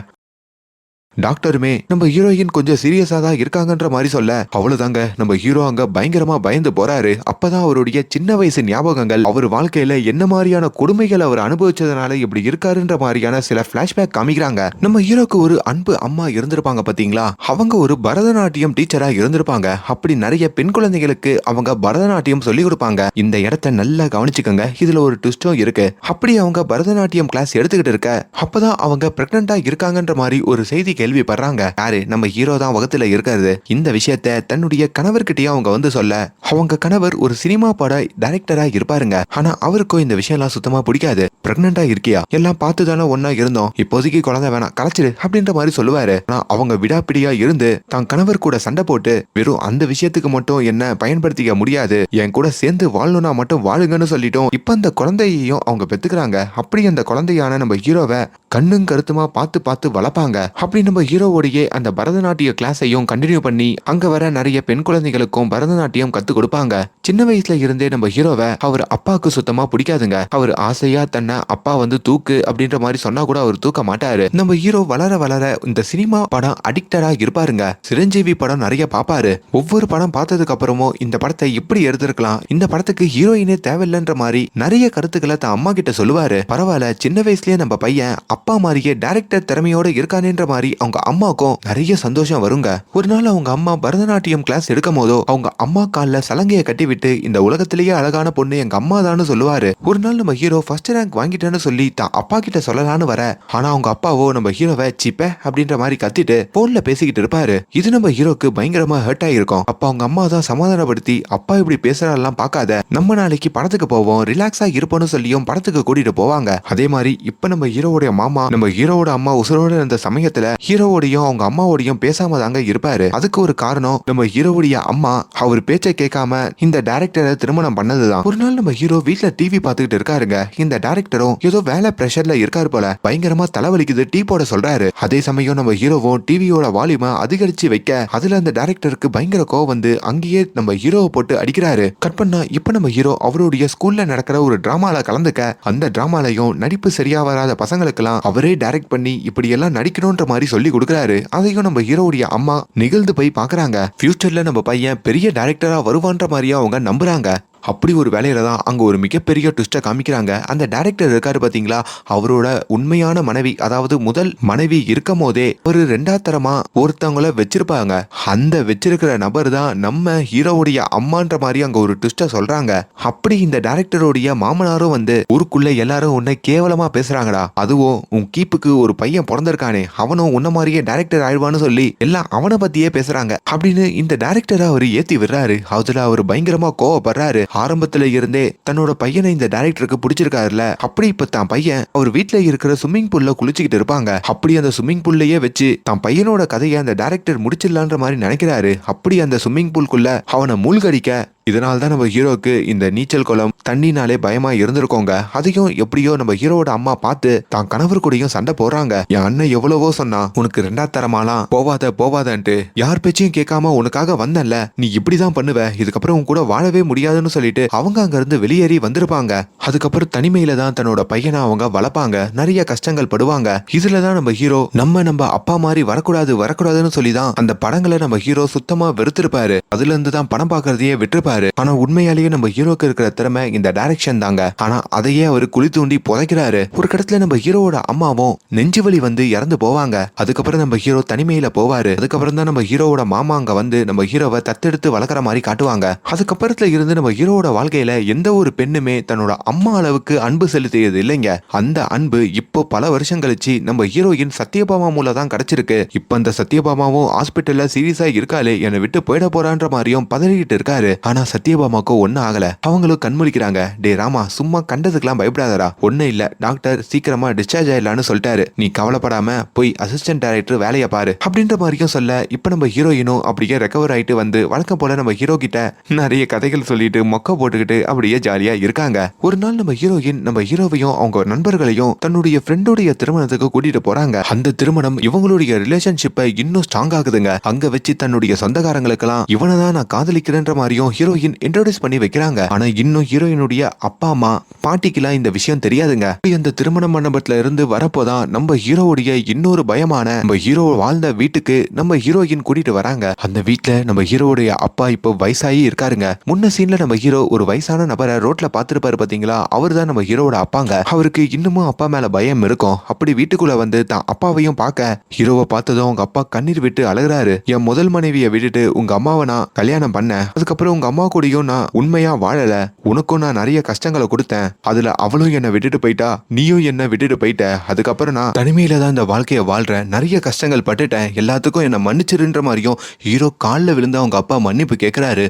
டாக்டருமே நம்ம ஹீரோயின் கொஞ்சம் சீரியஸா தான் இருக்காங்கன்ற மாதிரி சொல்ல அவ்வளவுதாங்க நம்ம ஹீரோ அங்க பயங்கரமா பயந்து போறாரு. அப்பதான் அவருடைய சின்ன வயசு ஞாபகங்கள், அவர் வாழ்க்கையில என்ன மாதிரியான கொடுமைகள் அவர் அனுபவிச்சதுனால இப்படி இருக்காருன்ற மாதிரியான சில பிளாஷ்பேக் காமிக்கிறாங்க. நம்ம ஹீரோக்கு ஒரு அன்பு அம்மா இருந்திருப்பாங்க பாத்தீங்களா, அவங்க ஒரு பரதநாட்டியம் டீச்சரா இருந்திருப்பாங்க. அப்படி நிறைய பெண் குழந்தைகளுக்கு அவங்க பரதநாட்டியம் சொல்லி கொடுப்பாங்க. இந்த இடத்தை நல்லா கவனிச்சுக்கோங்க, இதுல ஒரு ட்விஸ்டும் இருக்கு. அப்படி அவங்க பரதநாட்டியம் கிளாஸ் எடுத்துக்கிட்டு இருக்க அப்பதான் அவங்க பிரெக்னண்டா இருக்காங்கன்ற மாதிரி ஒரு செய்தி கேள்விப்படுறாங்க. யாரு, நம்ம ஹீரோ தான் வகத்துல இருக்காரு. இந்த விஷயத்த தன்னுடைய கணவர்கிட்டயே அவங்க வந்து சொல்ல, அவங்க கணவர் ஒரு சினிமா பட டைரக்டரா இருப்பாருங்க. ஆனா அவருக்கும் இந்த விஷயம் எல்லாம் சுத்தமா பிடிக்காது. பிரெக்னண்டா இருக்கியா, எல்லாம் பார்த்துதானே ஒன்னா இருந்தோம், இப்போதைக்கு குழந்தை வேணாம், கலைச்சிடு அப்படின்ற மாதிரி சொல்லுவாரு. ஆனா அவங்க விடாப்பிடியா இருந்து தான் கணவர் கூட சண்டை போட்டு வெறும் அந்த விஷயத்துக்கு மட்டும் என்ன பயன்படுத்திக்க முடியாது, என் கூட சேர்ந்து வாழணும்னா மட்டும் வாழுங்கன்னு சொல்லிட்டோம். இப்ப அந்த குழந்தையையும் அவங்க பெத்துக்கிறாங்க. அப்படி அந்த குழந்தையான நம்ம ஹீரோவை கண்ணும் கருத்துமா பார்த்து பார்த்து வளர்ப்பாங்க. அப்படி நம்ம ஹீரோவோடைய அந்த பரதநாட்டிய கிளாஸையும் கண்டினியூ பண்ணி அங்க வர நிறைய பெண் குழந்தைகளுக்கும் பரதநாட்டியம் கத்து கொடுப்பாங்க. சின்ன வயசுல இருந்தே நம்ம ஹீரோவை அவர் அப்பாவுக்கு சுத்தமா பிடிக்காதுங்க. அவர் ஆசையா தன்னை அப்பா வந்து தூக்கு அப்படின்ற மாதிரி சொன்னா கூட அவர் தூக்க மாட்டாரு. நம்ம ஹீரோ வளர வளர இந்த சினிமா படம் அடிக்டடா இருப்பாருங்க. சிரஞ்சீவி படம் நிறைய பாப்பாரு. ஒவ்வொரு படம் பார்த்ததுக்கு அப்புறமும் இந்த படத்தை எப்படி எடுத்திருக்கலாம், இந்த படத்துக்கு ஹீரோயினே தேவையில்லைன்ற மாதிரி நிறைய கருத்துக்களை தான் அம்மா கிட்ட சொல்லுவாரு. பரவாயில்ல, சின்ன வயசுலயே நம்ம பையன் அப்பா மாதிரியே டைரக்டர் திறமையோட இருக்கானேன்ற மாதிரி அவங்க அம்மாக்கும் நிறைய சந்தோஷம் வருங்க. ஒரு நாள் அவங்க அம்மா பரதநாட்டியம் கிளாஸ் எடுக்கும் போதோ அவங்க அம்மா கால்ல சலங்கையை கட்டி விட்டு இந்த உலகத்திலேயே அழகான பொண்ணு எங்க அம்மா தான்னு சொல்லுவாரு. ஒரு நாள் நம்ம ஹீரோ ஃபர்ஸ்ட் ரேங்க் வாங்கிட்டேன்னு சொல்லி தான் அப்பா கிட்ட சொல்லலான்னு வர, ஆனா அவங்க அப்பாவோ நம்ம ஹீரோவை சிப்ப அப்படின்ற மாதிரி கத்திட்டு போன்ல பேசிக்கிட்டு இருப்பாரு. இது நம்ம ஹீரோக்கு பயங்கரமா ஹர்ட் ஆயிருக்கும். அப்ப அவங்க அம்மா தான் சமாதானப்படுத்தி, அப்பா இப்படி பேசுறாலாம் பார்க்காத, நம்ம நாளைக்கு படத்துக்கு போவோம், ரிலாக்ஸா இருப்போம்னு சொல்லியும் படத்துக்கு கூட்டிட்டு போவாங்க. அதே மாதிரி இப்ப நம்ம ஹீரோவுடைய மாமா நம்ம ஹீரோவோட அம்மா உசுரோட இருந்த சமயத்துல ஹீரோவோடையும் அவங்க அம்மாவோடையும் பேசாம தாங்க இருப்பாரு. அதுக்கு ஒரு காரணம் நம்ம ஹீரோவுடைய அம்மா அவர் பேச்சை கேட்காம இந்த டைரக்டரை திருமணம் பண்ணதுதான். ஒரு நாள் நம்ம ஹீரோ வீட்டுல டிவி பாத்துக்கிட்டு இருக்காருங்க. இந்த டைரக்டரும் ஏதோ வேலை பிரஷர்ல இருக்காரு போல, பயங்கரமா தலைவலிக்குது, டீ போட சொல்றாரு. அதே சமயம் நம்ம ஹீரோவும் டிவியோட வால்யூமை அதிகரிச்சு வைக்க அதுல அந்த டைரக்டருக்கு பயங்கர கோவம் வந்து அங்கேயே நம்ம ஹீரோவை போட்டு அடிக்கிறாரு. கட் பண்ணா இப்ப நம்ம ஹீரோ அவருடைய ஸ்கூல்ல நடக்கிற ஒரு டிராமால கலந்துக்க, அந்த டிராமாலையும் நடிப்பு சரியா வராத பசங்களுக்கெல்லாம் அவரே டைரக்ட் பண்ணி இப்படி எல்லாம் நடிக்கணும்ன்ற மாதிரி சொல்லி கொடுக்குறாரு. அதையும் நம்ம ஹீரோவுடைய அம்மா நிகழ்ந்து போய் பாக்குறாங்க. ஃபியூச்சர்ல நம்ம பையன் பெரிய டைரக்டரா வருவான்ற மாதிரியா அவங்க நம்புறாங்க. அப்படி ஒரு வேலையில தான் அங்க ஒரு மிகப்பெரிய ட்விஸ்ட்டை காமிக்கிறாங்க. அந்த டைரக்டர் இருக்காரு பாத்தீங்களா, அவரோட உண்மையான மனைவி, அதாவது முதல் மனைவி இருக்கும் போதே ஒரு ரெண்டாவது தரமா ஒருத்தவங்கள வச்சிருப்பாங்க. அந்த வச்சிருக்கிற நபர் தான் நம்ம ஹீரோவுடைய அம்மான்ற மாதிரி அங்க ஒரு ட்விஸ்ட்டை சொல்றாங்க. அப்படி இந்த டைரக்டருடைய மாமனாரும் வந்து ஊருக்குள்ள எல்லாரும் உன்னை கேவலமா பேசுறாங்கடா, அதுவும் உன் கீப்புக்கு ஒரு பையன் பிறந்திருக்கானே, அவனும் உன்ன மாதிரியே டைரக்டர் ஆயிடுவான்னு சொல்லி எல்லாம் அவனை பத்தியே பேசுறாங்க அப்படின்னு இந்த டைரக்டரை அவர் ஏத்தி விடுறாரு. அதுல அவர் பயங்கரமா கோவப்படுறாரு. ஆரம்பத்துல இருந்தே தன்னோட பையனை இந்த டைரக்டருக்கு பிடிச்சிருக்காருல, அப்படி இப்ப தான் பையன் அவர் வீட்டுல இருக்கிற ஸ்விம்மிங் பூல்ல குளிச்சுக்கிட்டு இருப்பாங்க. அப்படி அந்த ஸ்விம்மிங் பூல்லையே வச்சு தான் பையனோட கதையை அந்த டைரக்டர் முடிச்சிடலான்ற மாதிரி நினைக்கிறாரு. அப்படி அந்த ஸ்விம்மிங் பூல்குள்ள அவனை மூழ்கடிக்க, இதனால தான் நம்ம ஹீரோக்கு இந்த நீச்சல் குளம் தண்ணினாலே பயமா இருந்திருக்கோங்க. அதையும் எப்படியோ நம்ம ஹீரோவோட அம்மா பார்த்து தான் கணவர் கூடயும் சண்டை போடுறாங்க. என் அண்ணன் எவ்வளவோ சொன்னா, உனக்கு ரெண்டாவது தரமாலாம் போவாத போவாதன்ட்டு, யார் பேச்சையும் கேட்காம உனக்காக வந்தல, நீ இப்படிதான் பண்ணுவ, இதுக்கப்புறம் உன் கூட வாழவே முடியாதுன்னு சொல்லிட்டு அவங்க அங்க இருந்து வெளியேறி வந்திருப்பாங்க. அதுக்கப்புறம் தனிமையில தான் தன்னோட பையனை அவங்க வளர்ப்பாங்க. நிறைய கஷ்டங்கள் படுவாங்க. இதுலதான் நம்ம ஹீரோ நம்ம அப்பா மாதிரி வரக்கூடாது வரக்கூடாதுன்னு சொல்லிதான் அந்த படங்களை நம்ம ஹீரோ சுத்தமா வெறுத்திருப்பாரு. அதுல இருந்து தான் படம் பாக்குறதையே விட்டுருப்பாரு. ஆனா உண்மையாலேயே நம்ம ஹீரோக்கு இருக்கிற திறமை இந்த டைரக்ஷன் தாங்க. ஆனா அதையே அவர் குழி தூண்டி புதைக்கிறாரு. ஒரு கடத்துல நம்ம ஹீரோவோட அம்மாவும் நெஞ்சு வலி வந்து இறந்து போவாங்க. அதுக்கப்புறம் நம்ம ஹீரோ தனிமையில போவாரு. அதுக்கப்புறம் தான் நம்ம ஹீரோவோட மாமா அங்க வந்து நம்ம ஹீரோவை தத்தெடுத்து வளர்க்குற மாதிரி காட்டுவாங்க. அதுக்கப்புறத்துல இருந்து நம்ம ஹீரோவோட வாழ்க்கையில எந்த ஒரு பெண்ணுமே தன்னோட அம்மா அளவுக்கு அன்பு செலுத்தியது இல்லைங்க. அந்த அன்பு இப்போ பல வருஷம் கழிச்சு நம்ம ஹீரோயின் சத்யபாமா மூலம் தான் கிடைச்சிருக்கு. இப்ப அந்த சத்யபாமாவும் ஹாஸ்பிட்டல்ல சீரியஸா இருக்காளே, என்னை விட்டு போயிட போறான்ற மாதிரியும் பதறிக்கிட்டு இருக்காரு. ஆனா சத்யபாமாக்கும் ஒன்னும் ஆகல. அவங்களும் கண்முழிக்கிறாங்க. டே ராமா, சும்மா கண்டதுக்கெல்லாம் பயப்படாதடா, ஒன்னும் இல்ல, டாக்டர் சீக்கிரமா டிஸ்சார்ஜ் ஆயிடலான்னு சொல்லிட்டாரு, நீ கவலைப்படாம போய் அசிஸ்டன்ட் டைரக்டர் வேலையை பாரு அப்படின்ற மாதிரியும் சொல்ல, இப்ப நம்ம ஹீரோயினும் அப்படியே ரெக்கவர் ஆயிட்டு வந்து வழக்கம் போல நம்ம ஹீரோ கிட்ட நிறைய கதைகள் சொல்லிட்டு மொக்க போட்டுக்கிட்டு அப்படியே ஜாலியா இருக்காங்க. ஒரு நாள் நம்ம ஹீரோயின் நம்ம ஹீரோவையும் அவங்க நண்பர்களையும் தன்னுடைய ஃப்ரெண்டோடைய திருமணத்துக்கு கூட்டிட்டு போறாங்க. அந்த திருமணம் இவங்களுடைய ரிலேஷன்ஷிப்பை இன்னும் ஸ்ட்ராங் ஆகுதுங்க. அங்க வச்சு தன்னுடைய சொந்தக்காரங்களுக்கெல்லாம் இவனை தான் நான் காதலிக்கிறேன்ற மாதிரியும் ஹீரோ ஹீரோயின் இன்ட்ரோடியூஸ் பண்ணி வைக்கிறாங்க. ஆனா இன்னும் ஹீரோயினுடைய அப்பா அம்மா பாட்டிக்கெல்லாம் இந்த விஷயம் தெரியாதுங்க. அந்த திருமண மண்டபத்துல இருந்து வரப்போதான் நம்ம ஹீரோவுடைய இன்னொரு பயமான நம்ம ஹீரோ வாழ்ந்த வீட்டுக்கு நம்ம ஹீரோயின் கூட்டிட்டு வராங்க. அந்த வீட்டுல நம்ம ஹீரோவுடைய அப்பா இப்போ வயசாகி இருக்காருங்க. முன்ன சீன்ல நம்ம ஹீரோ ஒரு வயசான நபரை ரோட்ல பாத்துருப்பாரு பாத்தீங்களா, அவர் தான் நம்ம ஹீரோவோட அப்பாங்க. அவருக்கு இன்னமும் அப்பா மேல பயம் இருக்கும். அப்படி வீட்டுக்குள்ள வந்து தான் அப்பாவையும் பார்க்க ஹீரோவை பார்த்ததும் உங்க அப்பா கண்ணீர் விட்டு அழுகிறாரு. என் முதல் மனைவியை விட்டுட்டு உங்க அம்மாவை நான் கல்யாணம் பண்ணேன். அதுக்கப்புறம் உங்க அம்மா கூடயும் நான் உண்மையா வாழல. உனக்கும் நான் நிறைய கஷ்டங்களை கொடுத்தேன். அதுல அவளும் என்னை விட்டுட்டு போயிட்டா, நீயும் என்ன விட்டுட்டு போயிட்ட. அதுக்கப்புறம் நான் தனிமையில தான் இந்த வாழ்க்கையை வாழ்றேன். நிறைய கஷ்டங்கள் பட்டுட்டேன். எல்லாத்துக்கும் என்ன மன்னிச்சிருன்ற மாதிரியும் ஹீரோ காலில் விழுந்து அவங்க அப்பா மன்னிப்பு கேட்கிறாரு.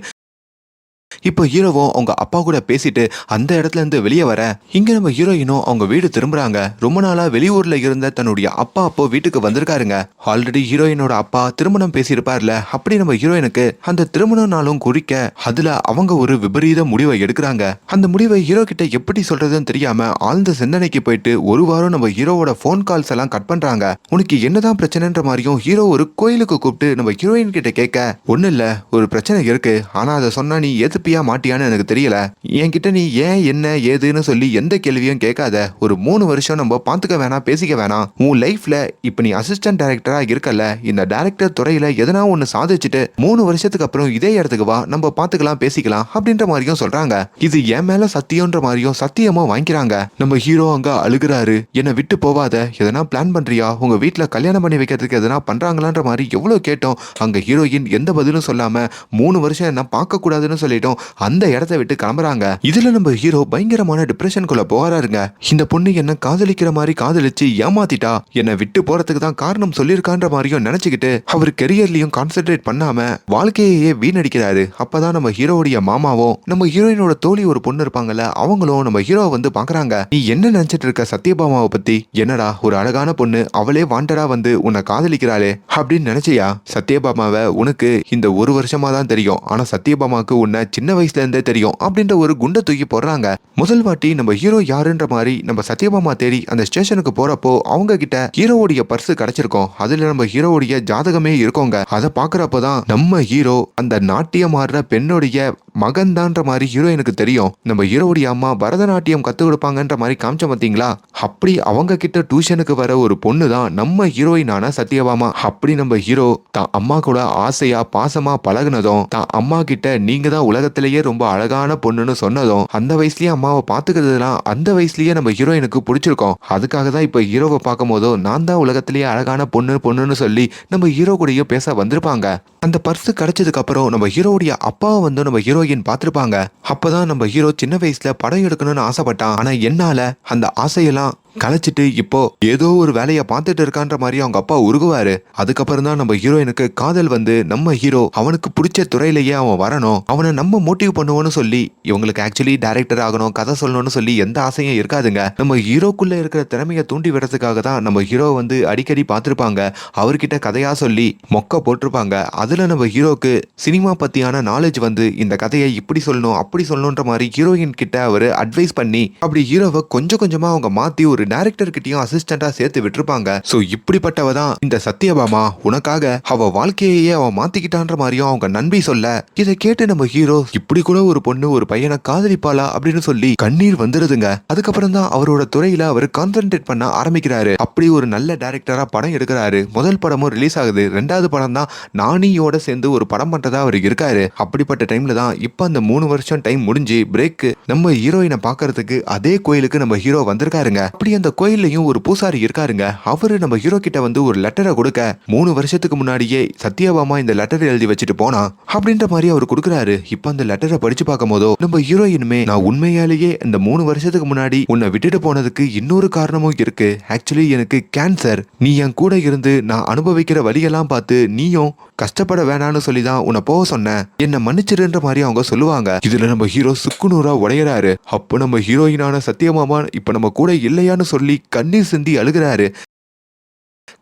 இப்போ ஹீரோவும் அவங்க அப்பா கூட பேசிட்டு அந்த இடத்துல இருந்து வெளியே வர இங்க நம்ம ஹீரோயினும் அவங்க வீடு திரும்புறாங்க. ரொம்ப நாளா வெளியூர்ல இருந்த தன்னுடைய அப்பா அப்போ வீட்டுக்கு வந்திருக்காருங்க. ஆல்ரெடி ஹீரோயினோட அப்பா திருமணம் பேசியிருப்பார்ல, அப்படி நம்ம ஹீரோயினுக்கு அந்த திருமண நாளும் குறிக்க அதுல அவங்க ஒரு விபரீத முடிவை எடுக்கிறாங்க. அந்த முடிவை ஹீரோ கிட்ட எப்படி சொல்றதுன்னு தெரியாம ஆழ்ந்த சிந்தனைக்கு போயிட்டு ஒரு வாரம் நம்ம ஹீரோவோட போன் கால்ஸ் எல்லாம் கட் பண்றாங்க. உனக்கு என்னதான் பிரச்சனைன்ற மாதிரியும் ஹீரோ ஒரு கோயிலுக்கு கூப்பிட்டு நம்ம ஹீரோயின் கிட்ட கேட்க, ஒண்ணு இல்ல, ஒரு பிரச்சனை இருக்கு, ஆனா அதை சொன்னா நீ ஏத்துப்பியா மாட்டியான்னு எனக்கு தெரியல. என்கிட்ட நீ ஏன் என்ன ஏதுன்னு சொல்லி எந்த கேள்வியும் கேட்காத. ஒரு 3 வருஷம் நம்ம பாத்துக்க வேணாம், பேசிக்க வேணாம். உன் லைஃப்ல இப்ப நீ அசிஸ்டன்ட் டைரக்டரா இருக்கல, இந்த டைரக்டர் துறையில எதனா ஒண்ணு சாதிச்சுட்டு 3 வருஷத்துக்கு அப்புறம் இதே இடத்துக்கு வா, நம்ம பாத்துக்கலாம், பேசிக்கலாம் அப்படின்ற மாதிரியும் சொல்றாங்க. இது என் மேல சத்தியம்ன்ற மாதிரியும் சத்தியமா வாங்கிக்கிறாங்க. நம்ம ஹீரோ அங்க அழுகுறாரு. என்னை விட்டு போவாத, எதனா பிளான் பண்றியா, உங்க வீட்டுல கல்யாணம் பண்ணி வைக்கிறதுக்கு எதனா பண்றாங்களான்ற மாதிரி எவ்வளவு கேட்டோம். அங்க ஹீரோயின் எந்த பதிலும் சொல்லாம 3 வருஷம் என்ன பார்க்க கூடாதுன்னு சொல்லிட்டோம் அந்த இடத்தை விட்டு கிளம்புறாங்க. இதுல நம்ம ஹீரோ பயங்கரமான டிப்ரெஷனுக்குள்ள போறாருங்க. இந்த பொண்ணு என்ன காதலிக்கிற மாதிரி காதலிச்சு ஏமாத்திட்டா, என்னை விட்டு போறதுக்கு தான் காரணம் சொல்லியிருக்கான்ற மாதிரியும் நினைச்சுக்கிட்டு அவர் கெரியர்லயும் கான்சென்ட்ரேட் பண்ணாம வாழ்க்கையே வீணடிக்கிறாரு. அப்பதான் நம்ம ஹீரோவுடைய மாமாவும் நம்ம ஹீரோயினோட தோழி ஒரு பொண்ணு இருப்பாங்கல்ல, அவங்களும் நம்ம ஹீரோவை வந்து பாக்குறாங்க. நீ என்ன நினைச்சிட்டு இருக்க சத்யபாமாவை பத்தி? என்னடா ஒரு அழகான பொண்ணு, அவளே வாண்டடா வந்து உன்னை காதலிக்கிறாளே அப்படின்னு நினைச்சியா? சத்யபாமாவை உனக்கு இந்த 1 வருஷமா தான் தெரியும், ஆனா சத்யபாமாவுக்கு உன்னை சின்ன வயசுல இருந்தே தெரியும் அப்படின்ற ஒரு குண்டை தூக்கி போடுறாங்க. முதல் வாட்டி நம்ம ஹீரோ யாருன்ற மாதிரி நம்ம சத்யபாமா தேடி அந்த ஸ்டேஷனுக்கு போறப்போ அவங்க கிட்ட ஹீரோவுடைய பர்ஸ் கிடைச்சிருக்கும். அதுல நம்ம ஹீரோவுடைய ஜாதகமே இருக்கோங்க. அதை பாக்குறப்பதான் நம்ம ஹீரோ அந்த நாட்டியம் ஆடுற பெண்ணுடைய மகன் தான்ற மாதிரி ஹீரோயினுக்கு தெரியும். நம்ம ஹீரோவுடைய அம்மா பரதநாட்டியம் கத்து கொடுப்பாங்கன்ற மாதிரி காமிச்ச பாத்தீங்களா, அப்படி அவங்க கிட்ட டியூஷனுக்கு வர ஒரு பொண்ணு தான் நம்ம ஹீரோயினான சத்யபாமா. அப்படி நம்ம ஹீரோ தான் அம்மா கூட ஆசையா பாசமா பழகுனதும், தான் அம்மா கிட்ட நீங்க தான் உலகத்திலேயே ரொம்ப அழகான பொண்ணுன்னு சொன்னதும், அந்த வயசுலயே அம்மாவை பாத்துக்கிறதுலாம் அந்த வயசுலயே நம்ம ஹீரோயினுக்கு பிடிச்சிருக்கோம். அதுக்காக தான் இப்ப ஹீரோவை பார்க்கும் போதோ நான் தான் உலகத்திலேயே அழகான பொண்ணுன்னு சொல்லி நம்ம ஹீரோ கூடயே பேச வந்திருப்பாங்க. அந்த பர்ஸ் கிடைச்சதுக்கு அப்புறம் நம்ம ஹீரோவுடைய அப்பாவை வந்து நம்ம ஹீரோயின் பார்த்திருப்பாங்க. அப்பதான் நம்ம ஹீரோ சின்ன வயசுல படம் எடுக்கணும்னு ஆசைப்பட்டான். ஆனா என்னால அந்த ஆசையெல்லாம் கலைச்சிட்டு இப்போ ஏதோ ஒரு வேலையை பார்த்துட்டு இருக்கான்ற மாதிரி அவங்க அப்பா உருகுவாரு. அதுக்கப்புறம் தான் நம்ம ஹீரோயினுக்கு காதல் வந்து நம்ம ஹீரோ அவனுக்கு பிடிச்ச துறையிலேயே அவன் வரணும், அவனை நம்ம மோட்டிவ் பண்ணுவோன்னு சொல்லி, இவங்களுக்கு ஆக்சுவலி டைரக்டர் ஆகணும், கதை சொல்லணும்னு சொல்லி எந்த ஆசையும் இருக்காதுங்க. நம்ம ஹீரோக்குள்ள இருக்கிற திறமையை தூண்டி விடுறதுக்காக தான் நம்ம ஹீரோ வந்து அடிக்கடி பார்த்திருப்பாங்க. அவர்கிட்ட கதையா சொல்லி மொக்க போட்டிருப்பாங்க. அதுல நம்ம ஹீரோக்கு சினிமா பத்தியான நாலேஜ் வந்து இந்த கதையை இப்படி சொல்லணும் அப்படி சொல்லணும்ன்ற மாதிரி ஹீரோயின் கிட்ட அவரு அட்வைஸ் பண்ணி அப்படி ஹீரோவை கொஞ்சம் கொஞ்சமா அவங்க மாத்தி ஒரு டைரக்டர் கிட்டயும் அசிஸ்டண்டா சேர்த்து விட்டுருப்பாங்க. சோ இப்படிப்பட்டவ தான் இந்த சத்யபாமா. உனக்காக அவ வாழ்க்கையே அவ மாத்திக்கிட்டான்ற மாதிரியும் அவங்க நண்பி சொல்ல, இதை கேட்டு நம்ம ஹீரோ இப்படி கூட ஒரு பொண்ணு ஒரு பையனை காதலிப்பாளா அப்படின்னு சொல்லி கண்ணீர் வந்துருதுங்க. அதுக்கப்புறம் தான் அவரோட துறையில அவர் கான்சென்ட்ரேட் பண்ண ஆரம்பிக்கிறாரு. அப்படி ஒரு நல்ல டைரக்டரா படம் எடுக்கிறாரு. முதல் படமும் ரிலீஸ் ஆகுது. 2வது படம் தான் நானியோட சேர்ந்து ஒரு படம் பண்றதா அவர் இருக்காரு. அப்படிப்பட்ட டைம்ல தான் இப்ப அந்த 3 வருஷம் டைம் முடிஞ்சு பிரேக் நம்ம ஹீரோயினை பாக்குறதுக்கு அதே கோயிலுக்கு நம்ம ஹீரோ வந்திருக்காருங்க. அப்படி அந்த கோயில்லையும் ஒரு பூசாரி இருக்காருங்க. அவரு நம்ம ஹீரோ கிட்ட வந்து ஒரு லெட்டரை கொடுக்க, 3 வருஷத்துக்கு முன்னாடியே சத்யபாமா இந்த லெட்டர் எழுதி வச்சுட்டு போனா அப்படின்ற மாதிரி அவர் கொடுக்குறாரு. இப்ப அந்த லெட்டரை படிச்சு பார்க்கும் போதோ நம்ம ஹீரோயினுமே, நான் உண்மையாலேயே இந்த 3 வருஷத்துக்கு முன்னாடி உன்னை விட்டுட்டு போனதுக்கு இன்னொரு காரணமும் இருக்கு. ஆக்சுவலி எனக்கு கேன்சர். நீ என் கூட இருந்து நான் அனுபவிக்கிற வழியெல்லாம் பார்த்து நீயும் கஷ்டப்பட வேணான்னு சொல்லிதான் உன்னை போக சொன்னேன், என்ன மன்னிச்சிருன்ற மாதிரி அவங்க சொல்லுவாங்க. இதுல நம்ம ஹீரோ சுக்குநூறா உடையறாரு. அப்போ நம்ம ஹீரோயினான சத்யபாமா இப்ப நம்ம கூட இல்லையான்னு சொல்லி கண்ணீர் சிந்தி அழுகிறாரு.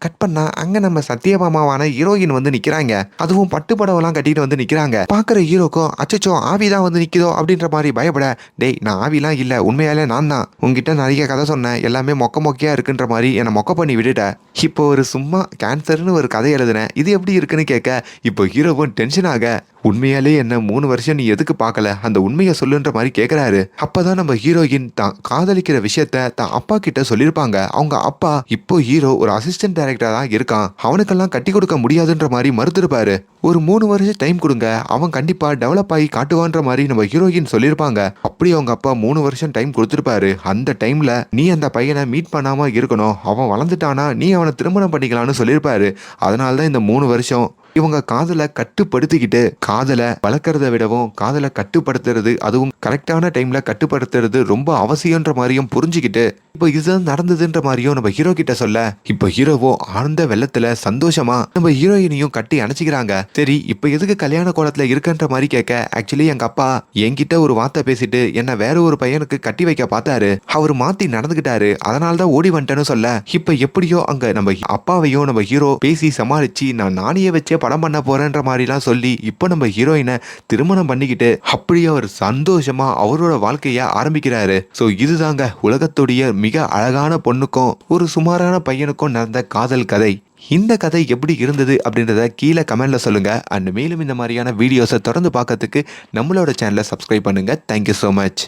கட் பண்ணா அங்க நம்ம சத்யபாமாவான ஹீரோயின் வந்து நிக்கிறாங்க. அதுவும் பட்டு படவெல்லாம் கட்டிட்டு வந்து நிக்கிறாங்க. பாக்குற ஹீரோக்கும் அச்சச்சோ ஆவிதான் வந்து நிக்குதோ அப்படின்ற மாதிரி பயப்பட, டேய் நான் ஆவிலாம் இல்ல, உண்மையாலே நான் தான். உங்ககிட்ட நிறைய கதை சொன்னேன், எல்லாமே மொக்கையா இருக்குன்ற மாதிரி என்னை மொக்க பண்ணி விட்டுட்ட. இப்போ ஒரு சும்மா கேன்சர்னு ஒரு கதை எழுதுனேன், இது எப்படி இருக்குன்னு கேட்க இப்போ ஹீரோவும் டென்ஷன் ஆக, உண்மையாலே என்ன 3 வருஷம் நீ எதுக்கு பார்க்கல, அந்த உண்மையை சொல்லுன்ற மாதிரி கேக்குறாரு. அப்பதான் நம்ம ஹீரோயின் தான் காதலிக்கிற விஷயத்த தான் அப்பா கிட்ட சொல்லியிருப்பாங்க. அவங்க அப்பா இப்போ ஹீரோ ஒரு அசிஸ்டன்ட் டைரக்டரா தான் இருக்கான், அவனுக்கெல்லாம் கட்டி கொடுக்க முடியாதுன்ற மாதிரி மறுத்திருப்பாரு. ஒரு 3 வருஷம் டைம் கொடுங்க, அவன் கண்டிப்பா டெவலப் ஆகி காட்டுவான்ற மாதிரி நம்ம ஹீரோயின் சொல்லியிருப்பாங்க. அப்படி அவங்க அப்பா 3 வருஷம் டைம் கொடுத்திருப்பாரு. அந்த டைம்ல நீ அந்த பையனை மீட் பண்ணாம இருக்கணும், அவன் வளர்ந்துட்டானா நீ அவனை திருமணம் பண்ணிக்கலாம்னு சொல்லியிருப்பாரு. அதனால தான் இந்த 3 வருஷம் இவங்க காதலை கட்டுப்படுத்திக்கிட்டு, காதலை வளர்க்கறத விடவும் காதலை கட்டுப்படுத்துறது, அதுவும் கரெக்டான டைம்ல கட்டுப்படுத்துறது ரொம்ப அவசியம்ன்ற மாதிரியும் புரிஞ்சுக்கிட்டு இப்போ இதுதான் நடந்ததுன்ற மாதிரியும் நம்ம ஹீரோ கிட்ட சொல்ல, இப்போ ஹீரோவோ ஆழ்ந்த வெள்ளத்துல சந்தோஷமா நம்ம ஹீரோயினையும் கட்டி அணைச்சிக்கிறாங்க. சரி இப்போ எதுக்கு கல்யாண கோலத்துல இருக்கன்ற மாதிரி கேட்க, ஆக்சுவலி எங்க அப்பா என்கிட்ட ஒரு வார்த்தை பேசிட்டு என்ன வேற ஒரு பையனுக்கு கட்டி வைக்க பார்த்தாரு, அவர் மாத்தி நடந்துகிட்டாரு, அதனால தான் ஓடி வந்துட்டேன்னு சொல்ல, இப்போ எப்படியோ அங்க நம்ம அப்பாவையும் நம்ம ஹீரோ பேசி சமாளிச்சு நான் நானே வச்சே படம் பண்ண போறேன்ற மாதிரிலாம் சொல்லி இப்போ நம்ம ஹீரோயினை திருமணம் பண்ணிக்கிட்டு அப்படியே அவர் சந்தோஷமா அவரோட வாழ்க்கைய ஆரம்பிக்கிறாரு. ஸோ இதுதாங்க உலகத்துடைய மிக அழகான பொண்ணுக்கும் ஒரு சுமாரான பையனுக்கும் நடந்த காதல் கதை. இந்த கதை எப்படி இருந்தது அப்படின்றத கீழே கமெண்ட்ல சொல்லுங்க. அண்ட் மேலும் இந்த மாதிரியான வீடியோஸை தொடர்ந்து பார்க்கறதுக்கு நம்மளோட சேனலை சப்ஸ்கிரைப் பண்ணுங்க. Thank you so much.